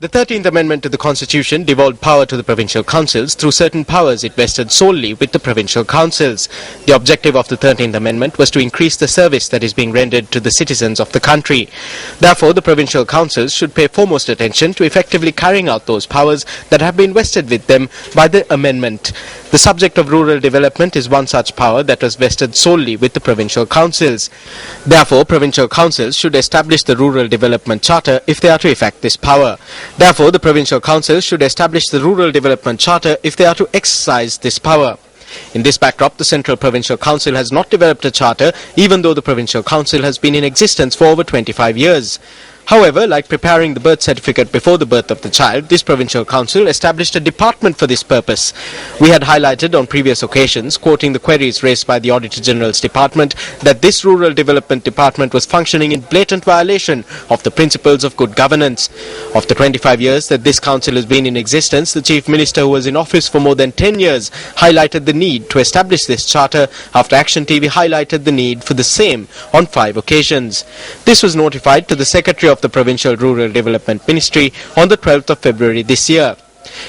The 13th Amendment to the Constitution devolved power to the provincial councils through certain powers it vested solely with the provincial councils. The objective of the 13th Amendment was to increase the service that is being rendered to the citizens of the country. Therefore, the provincial councils should pay foremost attention to effectively carrying out those powers that have been vested with them by the amendment. The subject of rural development is one such power that was vested solely with the provincial councils. Therefore, provincial councils should establish the Rural Development Charter if they are to effect this power. Therefore, the provincial councils should establish the Rural Development Charter if they are to exercise this power. In this backdrop, the Central Provincial Council has not developed a charter, even though the Provincial Council has been in existence for over 25 years. However, like preparing the birth certificate before the birth of the child, this Provincial Council established a department for this purpose. We had highlighted on previous occasions, quoting the queries raised by the Auditor General's Department, that this Rural Development Department was functioning in blatant violation of the principles of good governance. Of the 25 years that this council has been in existence, the Chief Minister, who was in office for more than 10 years, highlighted the need to establish this charter after Action TV highlighted the need for the same on 5 occasions. This was notified to the Secretary of the Provincial Rural Development Ministry on the 12th of February this year.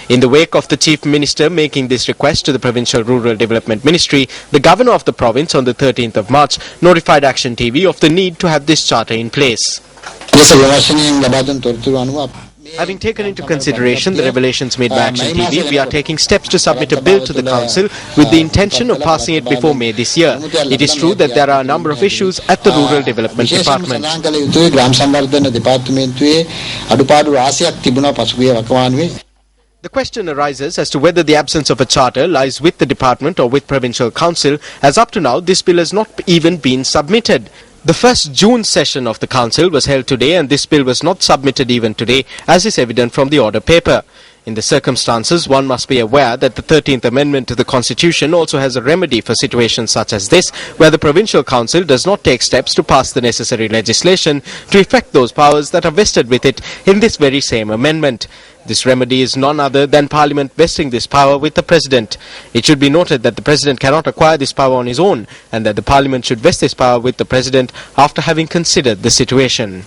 In the wake of the Chief Minister making this request to the Provincial Rural Development Ministry, the Governor of the province on the 13th of March notified Action TV of the need to have this charter in place. Having taken into consideration the revelations made by Action TV, we are taking steps to submit a bill to the Council with the intention of passing it before May this year. It is true that there are a number of issues at the Rural Development Department. The question arises as to whether the absence of a charter lies with the department or with Provincial Council, as up to now this bill has not even been submitted. The first June session of the Council was held today and this bill was not submitted even today, as is evident from the order paper. In the circumstances, one must be aware that the 13th Amendment to the Constitution also has a remedy for situations such as this, where the Provincial Council does not take steps to pass the necessary legislation to effect those powers that are vested with it in this very same amendment. This remedy is none other than Parliament vesting this power with the President. It should be noted that the President cannot acquire this power on his own, and that the Parliament should vest this power with the President after having considered the situation.